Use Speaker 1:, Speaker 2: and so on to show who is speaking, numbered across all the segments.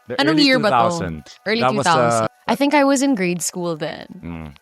Speaker 1: The
Speaker 2: Anong
Speaker 1: early
Speaker 2: year ba to?
Speaker 1: 2000.
Speaker 2: Early
Speaker 1: That was
Speaker 2: 2000. I think I was in grade school then.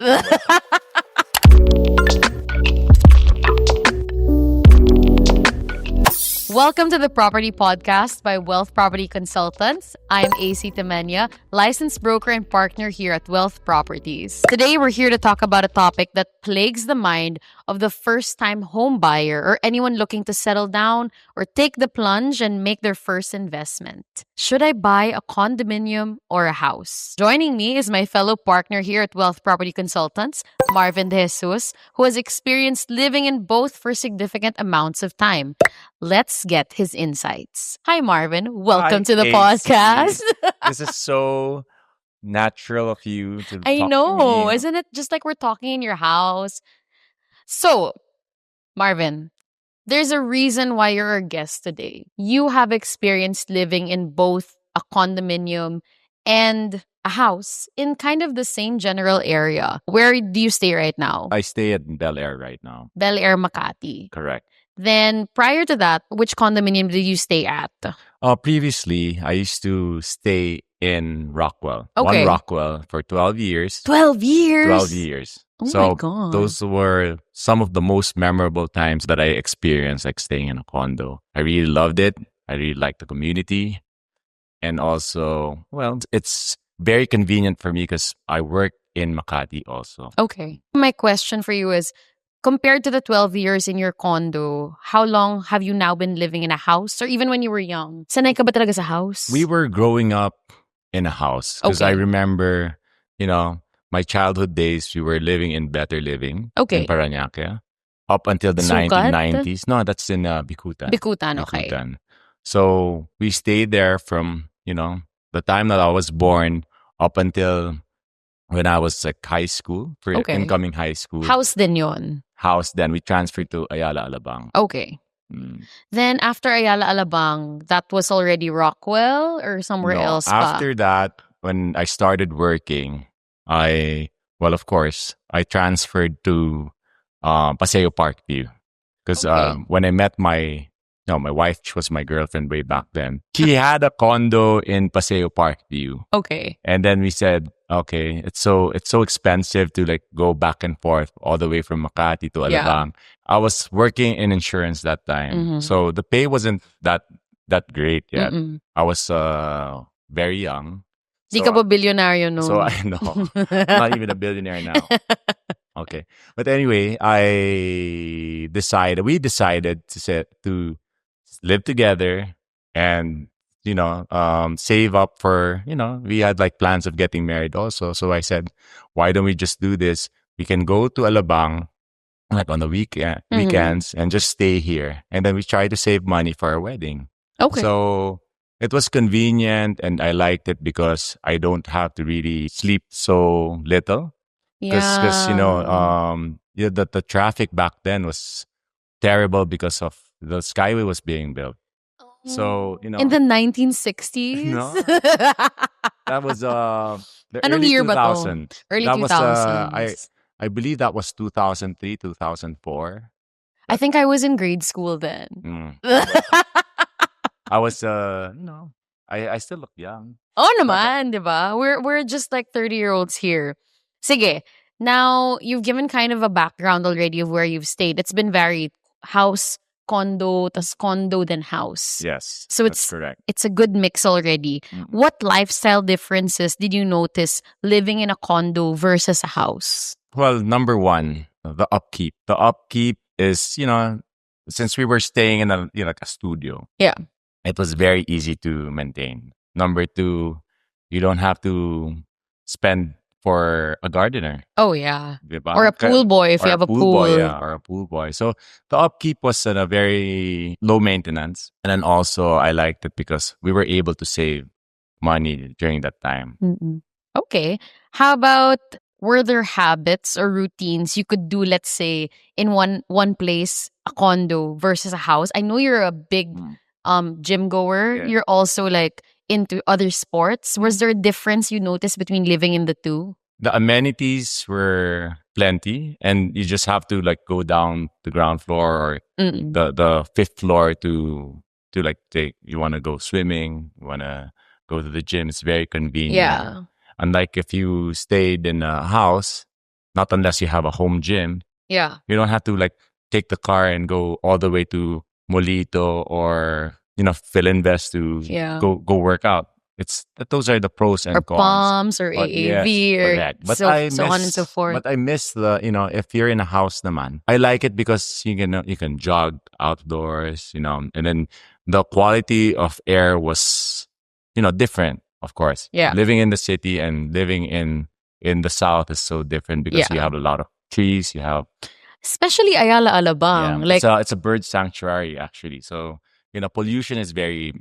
Speaker 2: Welcome to the Property Podcast by Wealth Property Consultants. I'm AC Temenia, licensed broker and partner here at Wealth Properties. Today, we're here to talk about a topic that plagues the mind of the first-time home buyer or anyone looking to settle down or take the plunge and make their first investment. Should I buy a condominium or a house? Joining me is my fellow partner here at Wealth Property Consultants, Marvin De Jesus, who has experienced living in both for significant amounts of time. Let's get his insights. Hi, Marvin. Welcome to the
Speaker 1: AC.
Speaker 2: podcast.
Speaker 1: This is so natural of you to
Speaker 2: I
Speaker 1: talk to
Speaker 2: know.
Speaker 1: me.
Speaker 2: Isn't it just like we're talking in your house? So, Marvin, there's a reason why you're our guest today. You have experienced living in both a condominium and a house in kind of the same general area. Where do you stay right now?
Speaker 1: I stay at Bel Air right now.
Speaker 2: Bel Air, Makati.
Speaker 1: Correct.
Speaker 2: Then, prior to that, which condominium did you stay at?
Speaker 1: Previously, I used to stay in Rockwell.
Speaker 2: Okay.
Speaker 1: One Rockwell for 12 years.
Speaker 2: 12 years?
Speaker 1: 12 years.
Speaker 2: Oh
Speaker 1: so
Speaker 2: my God.
Speaker 1: those were some of the most memorable times that I experienced, like staying in a condo. I really loved it. I really liked the community. And also, well, it's very convenient for me because I work in Makati also.
Speaker 2: Okay. My question for you is, compared to the 12 years in your condo, how long have you now been living in a house? Or even when you were young? Sanay ka ba talaga sa house?
Speaker 1: We were growing up in a house because I
Speaker 2: Okay.
Speaker 1: remember, my childhood days, we were living in Better Living
Speaker 2: Okay.
Speaker 1: in Parañaque up until the
Speaker 2: Sukat?
Speaker 1: 1990s. No, that's in Bikutan.
Speaker 2: Bikutan, okay.
Speaker 1: Bikutan. So we stayed there from, the time that I was born up until when I was like high school, for
Speaker 2: Okay.
Speaker 1: incoming high school.
Speaker 2: House din yon.
Speaker 1: House, then we transferred to Ayala Alabang.
Speaker 2: Okay. Then after Ayala Alabang, that was already Rockwell or somewhere
Speaker 1: No,
Speaker 2: else pa?
Speaker 1: after that, when I started working, of course, I transferred to Paseo Parkview. Because
Speaker 2: Okay.
Speaker 1: when I met my wife, she was my girlfriend way back then. She had a condo in Paseo Parkview.
Speaker 2: Okay.
Speaker 1: And then we said, okay, it's so expensive to like go back and forth all the way from Makati to
Speaker 2: Yeah.
Speaker 1: Alabang. I was working in insurance that time.
Speaker 2: Mhm.
Speaker 1: So the pay wasn't that great yet.
Speaker 2: Mm-mm.
Speaker 1: I was very young.
Speaker 2: Di
Speaker 1: So
Speaker 2: ka ba bilyonaryo noon?
Speaker 1: so I know. Not even a billionaire now. Okay. But anyway, we decided to live together and, save up for, we had like plans of getting married also. So I said, why don't we just do this? We can go to Alabang like on the weekends and just stay here. And then we try to save money for our wedding.
Speaker 2: Okay.
Speaker 1: So it was convenient and I liked it because I don't have to really sleep so little. Because the traffic back then was terrible because of the Skyway was being built. So,
Speaker 2: In the 1960s?
Speaker 1: No. That was the
Speaker 2: Anong
Speaker 1: early
Speaker 2: year ba to?
Speaker 1: 2000.
Speaker 2: Early
Speaker 1: That was
Speaker 2: 2000s.
Speaker 1: I believe that was 2003, 2004.
Speaker 2: I think I was in grade school then.
Speaker 1: I was I still look young.
Speaker 2: Oh naman, di ba? We're just like 30-year-olds here. Sige, now you've given kind of a background already of where you've stayed. It's been varied. House, condo, tas condo, then house.
Speaker 1: Yes.
Speaker 2: So
Speaker 1: that's correct.
Speaker 2: It's a good mix already. What lifestyle differences did you notice living in a condo versus a house?
Speaker 1: Well, number one, the upkeep. The upkeep is, since we were staying in like a studio.
Speaker 2: Yeah.
Speaker 1: It was very easy to maintain. Number two, you don't have to spend for a gardener.
Speaker 2: Oh, yeah.
Speaker 1: Diba?
Speaker 2: Or a pool boy if you have a pool.
Speaker 1: Boy, yeah, or a pool boy. So the upkeep was at a very low maintenance. And then also I liked it because we were able to save money during that time.
Speaker 2: Mm-mm. Okay. How about, were there habits or routines you could do, let's say, in one place, a condo versus a house? I know you're a big gym goer.
Speaker 1: Yeah.
Speaker 2: You're also like into other sports. Was there a difference you noticed between living in the two?
Speaker 1: The amenities were plenty, and you just have to like go down the ground floor or the fifth floor to like take. You want to go swimming, you want to go to the gym. It's very convenient.
Speaker 2: Yeah.
Speaker 1: Unlike if you stayed in a house, not unless you have a home gym,
Speaker 2: Yeah.
Speaker 1: you don't have to like take the car and go all the way to Molito or Philinvest to
Speaker 2: Yeah.
Speaker 1: go work out. Those are the pros
Speaker 2: Or
Speaker 1: and cons.
Speaker 2: palms or
Speaker 1: But yes,
Speaker 2: AAV or
Speaker 1: correct.
Speaker 2: so on and so forth.
Speaker 1: But I miss the if you're in a house naman. I like it because you can jog outdoors, and then the quality of air was different, of course.
Speaker 2: Yeah.
Speaker 1: Living in the city and living in the south is so different because you
Speaker 2: Yeah.
Speaker 1: have a lot of trees, you have
Speaker 2: Especially Ayala Alabang. Like
Speaker 1: it's a bird sanctuary actually. So, pollution is very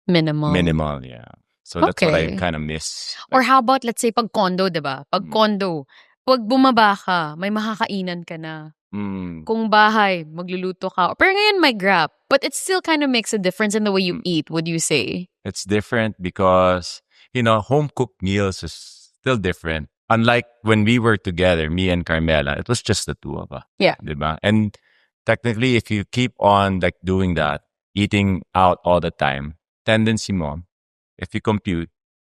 Speaker 2: minimal.
Speaker 1: minimal, yeah. So that's what I
Speaker 2: Okay.
Speaker 1: kind of miss.
Speaker 2: Or how about, let's say, pag condo, diba? Pag condo, pag bumaba ka, may makakainan ka na. Kung bahay, magluluto ka. Pero ngayon may Grab. But it still kind of makes a difference in the way you eat, would you say?
Speaker 1: It's different because, home cooked meals is still different. Unlike when we were together, me and Carmela, it was just the two of us.
Speaker 2: Yeah.
Speaker 1: Diba? And technically, if you keep on like doing that, eating out all the time, tendency mo, if you compute,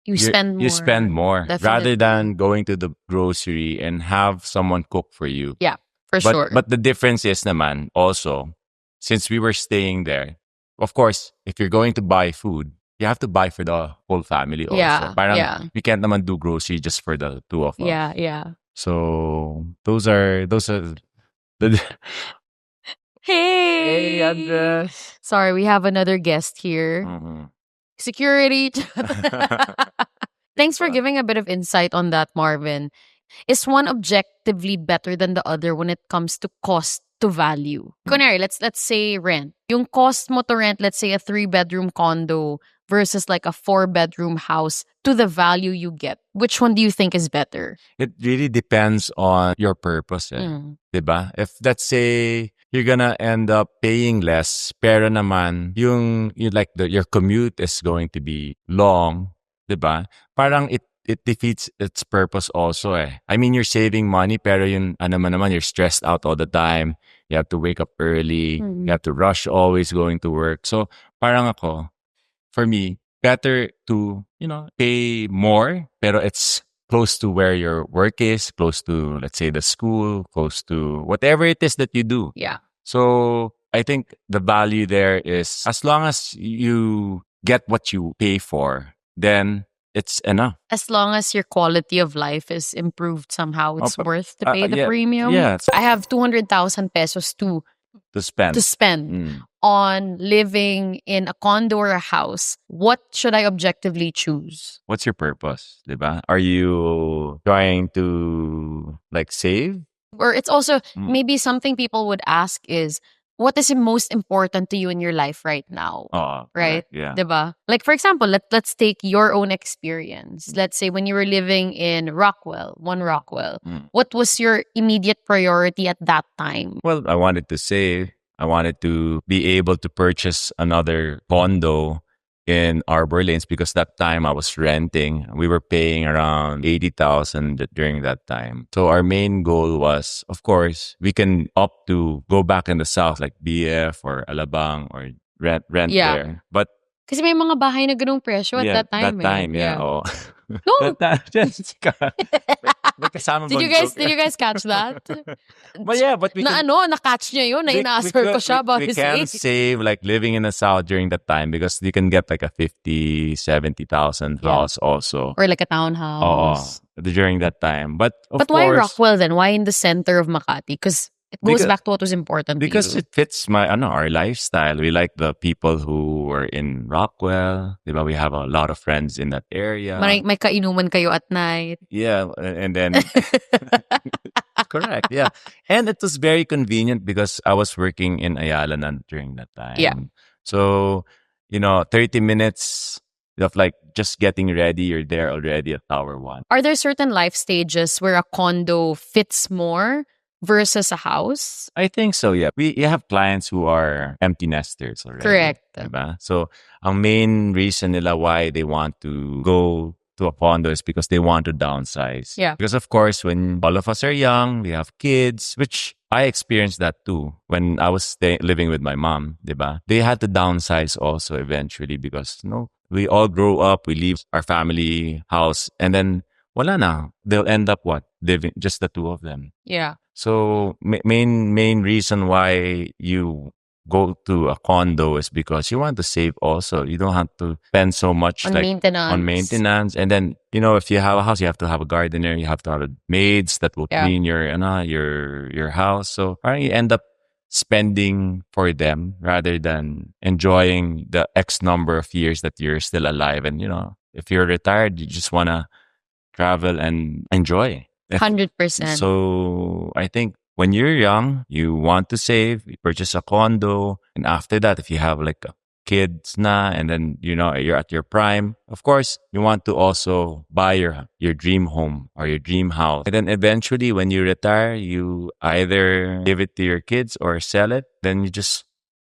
Speaker 2: You spend more.
Speaker 1: You spend more
Speaker 2: Definitely.
Speaker 1: rather than going to the grocery and have someone cook for you.
Speaker 2: Yeah, for sure.
Speaker 1: But the difference is naman also, since we were staying there, of course, if you're going to buy food, you have to buy for the whole family also.
Speaker 2: Yeah,
Speaker 1: Parang
Speaker 2: yeah.
Speaker 1: we can't naman do grocery just for the two of us.
Speaker 2: Yeah, yeah.
Speaker 1: So those are the
Speaker 2: Hey!
Speaker 1: Andres.
Speaker 2: Sorry, we have another guest here.
Speaker 1: Mhm.
Speaker 2: Security. Thanks for giving a bit of insight on that, Marvin. Is one objectively better than the other when it comes to cost to value? Kunwari, let's say rent. Yung cost mo to rent, let's say a 3-bedroom condo versus like a 4-bedroom house to the value you get. Which one do you think is better?
Speaker 1: It really depends on your purpose, diba? If let's say you're gonna end up paying less, pero naman your commute is going to be long, diba? Parang it defeats its purpose also eh. I mean, you're saving money, pero yun, naman, you're stressed out all the time. You have to wake up early. You have to rush always going to work. So parang ako, for me, better to, pay more, pero it's close to where your work is, close to, let's say, the school, close to whatever it is that you do.
Speaker 2: Yeah.
Speaker 1: So I think the value there is as long as you get what you pay for, then it's enough.
Speaker 2: As long as your quality of life is improved somehow, it's worth to pay the
Speaker 1: yeah,
Speaker 2: premium.
Speaker 1: yeah.
Speaker 2: I have 200,000 pesos to spend on living in a condo or a house. What should I objectively choose?
Speaker 1: What's your purpose, diba? Are you trying to like save?
Speaker 2: Or it's also maybe something people would ask is, what is most important to you in your life right now?
Speaker 1: Oh,
Speaker 2: right?
Speaker 1: Yeah.
Speaker 2: Diba? Like, for example, let's take your own experience. Let's say when you were living in Rockwell, what was your immediate priority at that time?
Speaker 1: Well, I wanted to save. I wanted to be able to purchase another condo in Arbor Lanes because that time I was renting. We were paying around 80,000 during that time. So our main goal was, of course, we can opt to go back in the south like BF or Alabang or rent there. But
Speaker 2: kasi may mga bahay na ganung presyo at that time.
Speaker 1: Oh.
Speaker 2: No.
Speaker 1: Did
Speaker 2: you guys catch that?
Speaker 1: But we
Speaker 2: na-catch niya yun, na ina-assert ko siya about
Speaker 1: we
Speaker 2: his
Speaker 1: can
Speaker 2: age.
Speaker 1: save like living in the south during that time because you can get like a 50,000-70,000 loss also.
Speaker 2: Or like a townhouse.
Speaker 1: During that time. But of
Speaker 2: why
Speaker 1: course,
Speaker 2: Rockwell then? Why in the center of Makati? Because it goes back to what was important to you.
Speaker 1: Because it fits our lifestyle. We like the people who were in Rockwell. Diba? We have a lot of friends in that area.
Speaker 2: May kainuman kayo at night.
Speaker 1: Yeah, and then correct, yeah. And it was very convenient because I was working in Ayala during that time.
Speaker 2: Yeah.
Speaker 1: So, 30 minutes of like just getting ready, you're there already at Tower 1.
Speaker 2: Are there certain life stages where a condo fits more versus a house?
Speaker 1: I think so, yeah. You have clients who are empty nesters already.
Speaker 2: Correct.
Speaker 1: Diba? So, ang main reason nila why they want to go to a condo is because they want to downsize.
Speaker 2: Yeah.
Speaker 1: Because of course, when all of us are young, we have kids, which I experienced that too when I was living with my mom, diba? They had to downsize also eventually because we all grow up, we leave our family house, and then wala na. They'll end up what? Living, just the two of them.
Speaker 2: Yeah.
Speaker 1: So main reason why you go to a condo is because you want to save also. You don't have to spend so much
Speaker 2: On
Speaker 1: like
Speaker 2: maintenance.
Speaker 1: on maintenance. And then, if you have a house, you have to have a gardener, you have to have maids that will
Speaker 2: Yeah.
Speaker 1: clean your house. So you end up spending for them rather than enjoying the X number of years that you're still alive. And if you're retired, you just wanna travel and enjoy.
Speaker 2: 100%.
Speaker 1: So I think when you're young, you want to save, you purchase a condo. And after that, if you have like a kids na, and then, you're at your prime, of course, you want to also buy your dream home or your dream house. And then eventually when you retire, you either give it to your kids or sell it. Then you just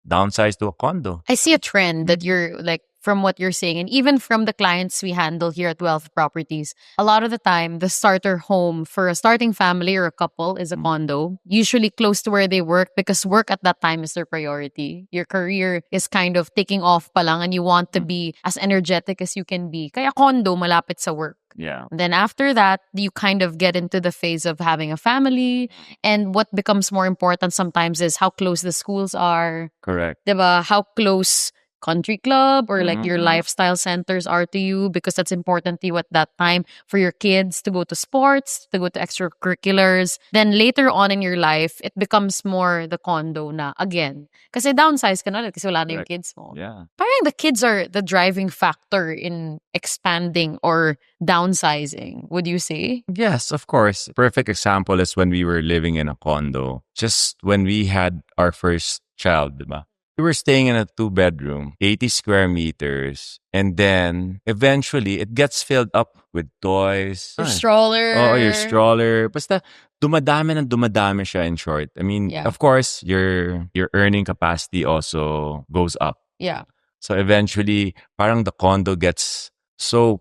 Speaker 1: downsize to a condo.
Speaker 2: I see a trend that you're like, from what you're saying, and even from the clients we handle here at Wealth Properties, a lot of the time, the starter home for a starting family or a couple is a condo, usually close to where they work, because work at that time is their priority. Your career is kind of taking off pa lang and you want to be as energetic as you can be. Kaya condo, malapit sa work.
Speaker 1: Yeah.
Speaker 2: Then after that, you kind of get into the phase of having a family. And what becomes more important sometimes is how close the schools are.
Speaker 1: Correct.
Speaker 2: Diba? How close country club or like your lifestyle centers are to you, because that's important to you at that time for your kids to go to sports, to go to extracurriculars. Then later on in your life, it becomes more the condo na again. Kasi downsize ka na ulit kasi wala na yung kids mo.
Speaker 1: Yeah.
Speaker 2: Parang the kids are the driving factor in expanding or downsizing, would you say?
Speaker 1: Yes, of course. Perfect example is when we were living in a condo. Just when we had our first child, diba? We were staying in a 2-bedroom, 80 square meters. And then eventually it gets filled up with toys.
Speaker 2: Your stroller.
Speaker 1: Oh, your stroller. Basta dumadami siya, in short. I mean,
Speaker 2: Yeah.
Speaker 1: of course, your earning capacity also goes up.
Speaker 2: Yeah.
Speaker 1: So eventually, parang the condo gets so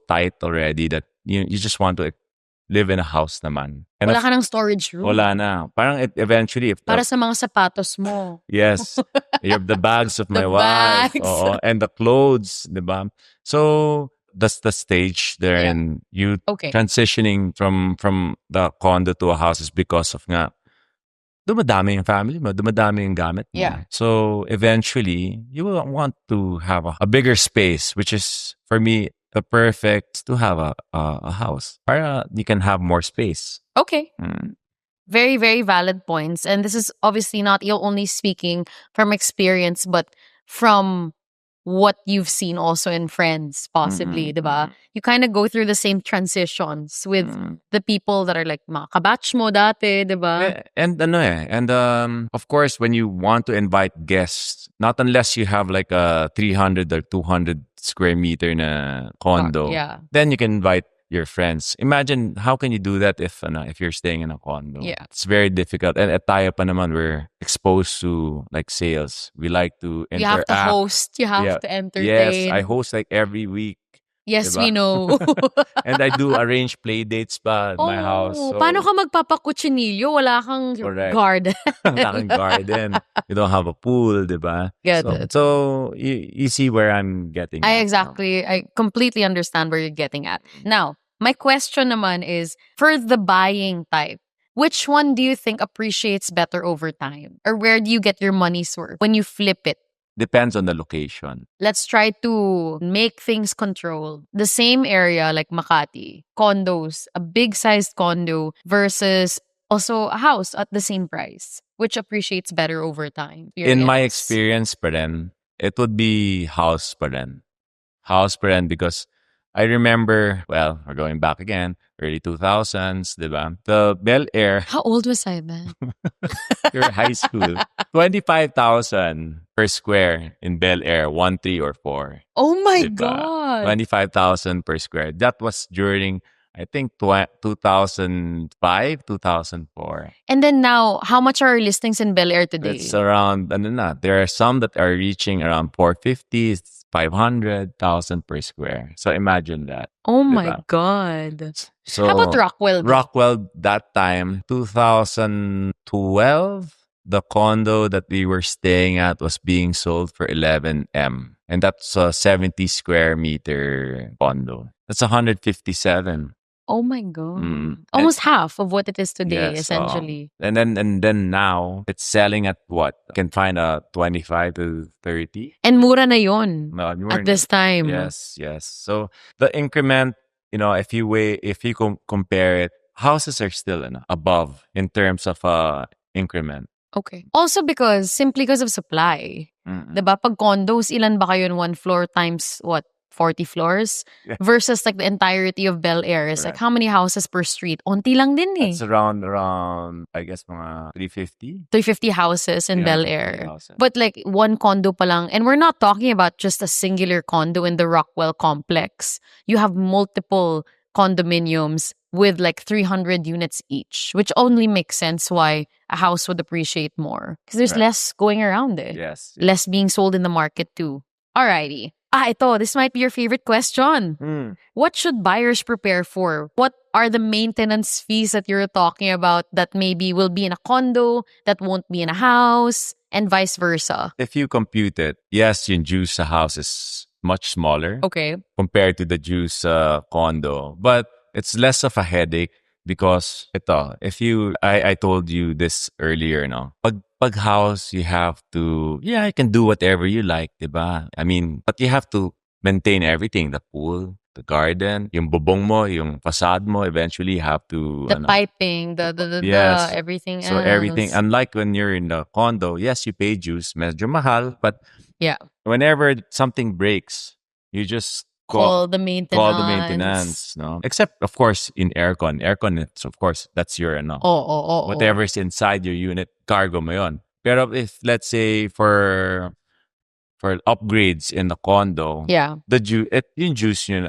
Speaker 1: tight already that you just want to live in a house naman. And
Speaker 2: Wala ka ng storage room.
Speaker 1: wala na. Parang eventually, if
Speaker 2: Para sa mga sapatos mo.
Speaker 1: yes, you have the bags of my
Speaker 2: The
Speaker 1: wife,
Speaker 2: bags.
Speaker 1: oo, and the clothes, diba? So that's the stage there,
Speaker 2: Yeah.
Speaker 1: and you
Speaker 2: Okay.
Speaker 1: transitioning from the condo to a house is because of nga dumadami yung family mo, dumadami yung gamit mo.
Speaker 2: Yeah.
Speaker 1: So eventually, you will want to have a bigger space, which is for me the perfect to have a house. Para you can have more space.
Speaker 2: Okay. Very, very valid points. And this is obviously not you only speaking from experience, but from what you've seen also in friends, possibly, diba? You kind of go through the same transitions with the people that are like mga kabatch mo dati, diba?
Speaker 1: And of course, when you want to invite guests, not unless you have like a 300 or 200 square meter na condo,
Speaker 2: Yeah.
Speaker 1: then you can invite your friends. Imagine how can you do that if you're staying in a condo?
Speaker 2: Yeah.
Speaker 1: It's very difficult. And at tayo pa naman, we're exposed to like sales. We like to
Speaker 2: You have
Speaker 1: interact.
Speaker 2: to host, you have
Speaker 1: Yeah.
Speaker 2: to entertain.
Speaker 1: Yes, I host like every week.
Speaker 2: Yes,
Speaker 1: diba?
Speaker 2: we know.
Speaker 1: And I do arrange play dates pa at my house. So,
Speaker 2: Paano ka magpapakutsinilyo? Wala kang
Speaker 1: Correct.
Speaker 2: guard.
Speaker 1: wala kang garden. You don't have a pool, diba?
Speaker 2: Get it.
Speaker 1: So you see where I'm getting at.
Speaker 2: I completely understand where you're getting at. Now, my question naman is, for the buying type, which one do you think appreciates better over time? Or where do you get your money's worth when you flip it?
Speaker 1: Depends on the location.
Speaker 2: Let's try to make things controlled. The same area like Makati, condos, a big sized condo versus also a house at the same price, which appreciates better over time.
Speaker 1: In my experience pa rin, it would be house pa rin. House pa rin because I remember, well, we're going back again, early 2000s, diba? The Bel Air,
Speaker 2: How old was I then?
Speaker 1: your high school, 25,000 per square in Bel Air, 1, 3, or 4.
Speaker 2: Oh my
Speaker 1: Diba?
Speaker 2: God.
Speaker 1: 25,000 per square. That was during, I think, 2005, 2004.
Speaker 2: And then now, how much are our listings in Bel Air today?
Speaker 1: It's around, there are some that are reaching around 450, 500,000 per square. So imagine that.
Speaker 2: Oh my
Speaker 1: diba?
Speaker 2: God.
Speaker 1: So
Speaker 2: How about Rockwell?
Speaker 1: Rockwell, that time, 2012, the condo that we were staying at was being sold for 11M. And that's a 70 square meter condo. That's 157.
Speaker 2: Oh my God.
Speaker 1: And
Speaker 2: Almost half of what it is today,
Speaker 1: yes,
Speaker 2: essentially.
Speaker 1: and then now it's selling at what? Can find a 25 to 30.
Speaker 2: And mura na yon
Speaker 1: No, you
Speaker 2: at
Speaker 1: weren't.
Speaker 2: this time.
Speaker 1: Yes. So the increment, if you compare it, houses are still above in terms of increment.
Speaker 2: Okay. Also simply because of supply.
Speaker 1: Mm-mm.
Speaker 2: Diba? Pag condos, ilan ba kayo in one floor times what? 40 floors?
Speaker 1: Yeah.
Speaker 2: Versus like the entirety of Bel Air is like
Speaker 1: Correct.
Speaker 2: how many houses per street? Onti lang din eh.
Speaker 1: It's around I guess mga 350.
Speaker 2: 350 houses in Bel
Speaker 1: 350
Speaker 2: Air.
Speaker 1: houses.
Speaker 2: But like one condo pa lang. And we're not talking about just a singular condo in the Rockwell complex. You have multiple condominiums with like 300 units each, which only makes sense why a house would appreciate more. Because there's
Speaker 1: Right.
Speaker 2: less going around eh.
Speaker 1: Yes.
Speaker 2: Less being sold in the market too. Alrighty. This might be your favorite question. What should buyers prepare for? What are the maintenance fees that you're talking about that maybe will be in a condo, that won't be in a house, and vice versa?
Speaker 1: If you compute it, yes, yung juice house is much smaller
Speaker 2: Okay.
Speaker 1: compared to the juice condo, but it's less of a headache because I told you this earlier, no? Pag house, you have to, you can do whatever you like, diba? I mean, but you have to maintain everything, the pool, the garden, yung bubong mo, yung facade mo, eventually you have to...
Speaker 2: The piping,
Speaker 1: Yes.
Speaker 2: everything
Speaker 1: So
Speaker 2: else.
Speaker 1: everything, unlike when you're in the condo, yes, you pay dues, medyo mahal, but
Speaker 2: Yeah.
Speaker 1: whenever something breaks, you just
Speaker 2: Call the maintenance.
Speaker 1: call the maintenance, no? Except, of course, in aircon. Aircon, it's, of course, that's your,
Speaker 2: Oh.
Speaker 1: whatever's inside your unit, cargo mo yun. Pero if, let's say, for upgrades in the condo,
Speaker 2: Yeah.
Speaker 1: yung juice yun,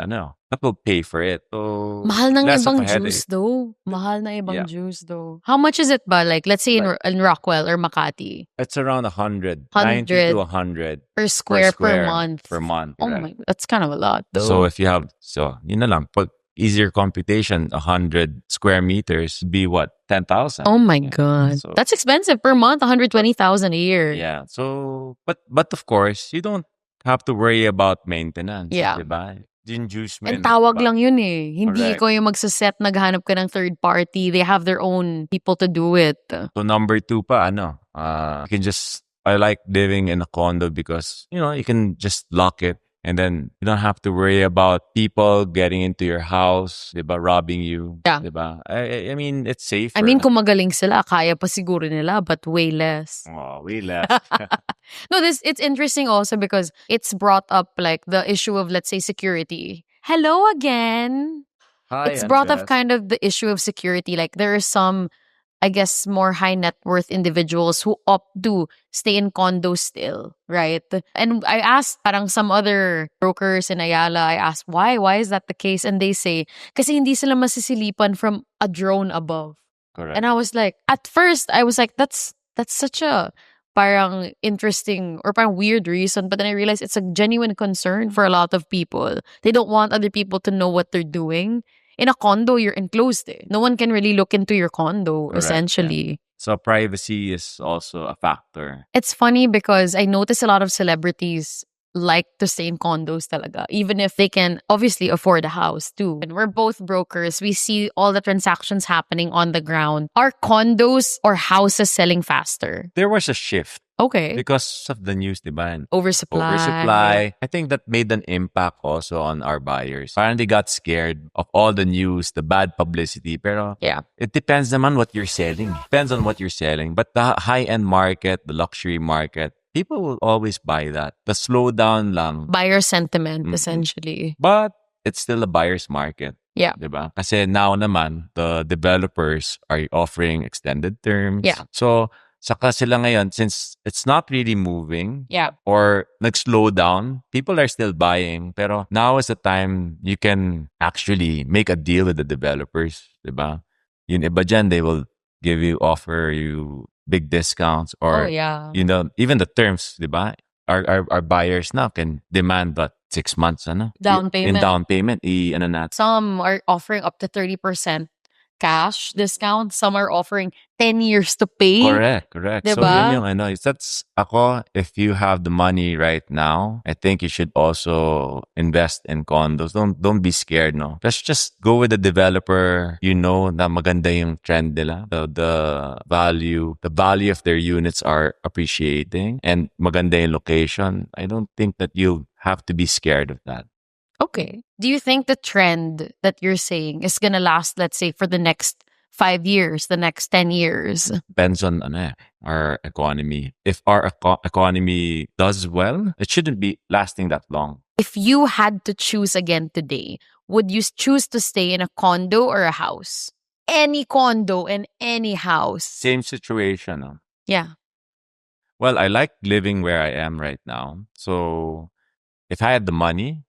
Speaker 1: that will pay for it. So,
Speaker 2: Mahal ng
Speaker 1: less of
Speaker 2: ibang
Speaker 1: a headache.
Speaker 2: juice though. Mahal na ibang
Speaker 1: Yeah.
Speaker 2: juice though. How much is it ba? Like, let's say in Rockwell or Makati.
Speaker 1: It's around 100. 90
Speaker 2: 100
Speaker 1: to 100
Speaker 2: per square per month.
Speaker 1: Per month.
Speaker 2: Oh
Speaker 1: right.
Speaker 2: my, that's kind of a lot though.
Speaker 1: So if you have, yun na lang, pag easier computation, 100 square meters be what? 10,000.
Speaker 2: Oh my God.
Speaker 1: So,
Speaker 2: That's expensive per month, 120,000 a year.
Speaker 1: yeah. So, but of course, you don't have to worry about maintenance.
Speaker 2: Yeah.
Speaker 1: Diba? Yung juice
Speaker 2: And tawag lang yun eh. Hindi
Speaker 1: Correct.
Speaker 2: ikaw yung magsaset, naghanap ka ng third party. They have their own people to do it.
Speaker 1: So number 2 pa, I like living in a condo because, you can just lock it and then you don't have to worry about people getting into your house, diba, robbing you.
Speaker 2: Yeah.
Speaker 1: Diba? I mean, it's safer.
Speaker 2: I mean, kung magaling sila, kaya pa siguro nila, but way less.
Speaker 1: Oh, way less.
Speaker 2: No, it's interesting also because it's brought up like the issue of, let's say, security. Hello again.
Speaker 1: Hi,
Speaker 2: It's brought up
Speaker 1: Andres.
Speaker 2: kind of the issue of security. Like there are some, I guess, more high net worth individuals who opt to stay in condos still, right? And I asked parang some other brokers in Ayala, I asked why is that the case? And they say, kasi hindi sila masisilipan from a drone above.
Speaker 1: Correct.
Speaker 2: And I was like, at first, I was like, that's such a parang interesting or parang weird reason. But then I realized it's a genuine concern for a lot of people. They don't want other people to know what they're doing. In a condo, you're enclosed. No one can really look into your condo,
Speaker 1: Correct,
Speaker 2: essentially.
Speaker 1: So privacy is also a factor.
Speaker 2: It's funny because I notice a lot of celebrities like to stay in condos talaga, even if they can obviously afford a house too. And we're both brokers. We see all the transactions happening on the ground. Are condos or houses selling faster?
Speaker 1: There was a shift
Speaker 2: Okay.
Speaker 1: because of the news, diba? And
Speaker 2: Oversupply.
Speaker 1: I think that made an impact also on our buyers. Parang they got scared of all the news, the bad publicity. Pero
Speaker 2: Yeah.
Speaker 1: it depends naman what you're selling. Depends on what you're selling. But the high-end market, the luxury market, people will always buy that. The slowdown lang.
Speaker 2: Buyer sentiment,
Speaker 1: Mhm.
Speaker 2: essentially.
Speaker 1: But it's still a buyer's market.
Speaker 2: Yeah.
Speaker 1: Diba? Kasi now naman, the developers are offering extended terms.
Speaker 2: Yeah.
Speaker 1: So, saka sila ngayon, since it's not really moving
Speaker 2: Yeah.
Speaker 1: or nag-slow down, people are still buying. Pero now is the time you can actually make a deal with the developers. Diba? Yung iba dyan, they will offer you big discounts or,
Speaker 2: Oh, yeah.
Speaker 1: even the terms, diba? Our buyers now can demand but 6 months,
Speaker 2: Down payment.
Speaker 1: In down payment, natin.
Speaker 2: Some are offering up to 30% cash discount. Some are offering 10 years to pay.
Speaker 1: Correct, correct. So yun
Speaker 2: Diba?
Speaker 1: yung ano, that's ako, if you have the money right now, I think you should also invest in condos. Don't be scared, no. Just go with the developer, you know, na maganda yung trend nila. The value of their units are appreciating and maganda yung location. I don't think that you have to be scared of that.
Speaker 2: Okay. Do you think the trend that you're saying is gonna last, let's say, for the next 5 years, the next 10 years?
Speaker 1: Depends on ano, our economy. If our economy does well, it shouldn't be lasting that long.
Speaker 2: If you had to choose again today, would you choose to stay in a condo or a house? Any condo and any house.
Speaker 1: Same situation. No?
Speaker 2: Yeah.
Speaker 1: Well, I like living where I am right now. So if I had the money,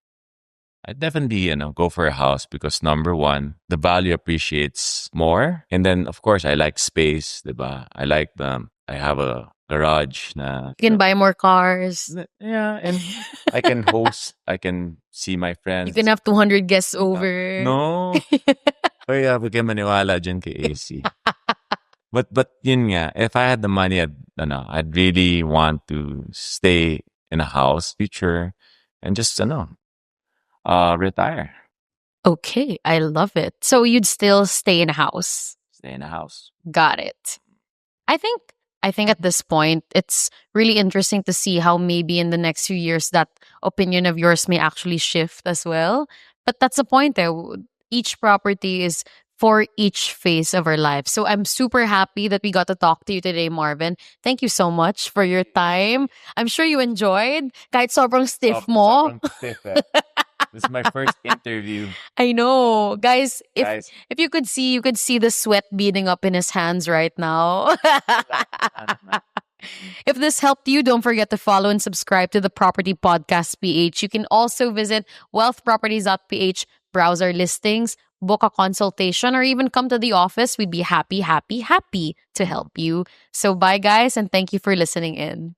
Speaker 1: I'd definitely, go for a house because number one, the value appreciates more. And then, of course, I like space, diba? I like I have a garage na.
Speaker 2: You can buy more cars.
Speaker 1: Yeah, and I can host. I can see my friends.
Speaker 2: You can have 200 guests over.
Speaker 1: No. Oy, huwag kayo maniwala dyan kay AC. But yun nga, if I had the money, I'd really want to stay in a house, future, and just, retire.
Speaker 2: Okay, I love it. So you'd still stay in a house.
Speaker 1: Stay in a house.
Speaker 2: Got it. I think at this point it's really interesting to see how maybe in the next few years that opinion of yours may actually shift as well. But that's the point there. Each property is for each phase of our life. So I'm super happy that we got to talk to you today, Marvin. Thank you so much for your time. I'm sure you enjoyed. Kahit sobrang stiff mo.
Speaker 1: Sobrang stiff, eh. This is my first interview.
Speaker 2: I know. Guys,
Speaker 1: Guys.
Speaker 2: if you could see the sweat beading up in his hands right now. If this helped you, don't forget to follow and subscribe to the Property Podcast PH. You can also visit wealthproperties.ph, browse our listings, book a consultation, or even come to the office. We'd be happy to help you. So bye, guys, and thank you for listening in.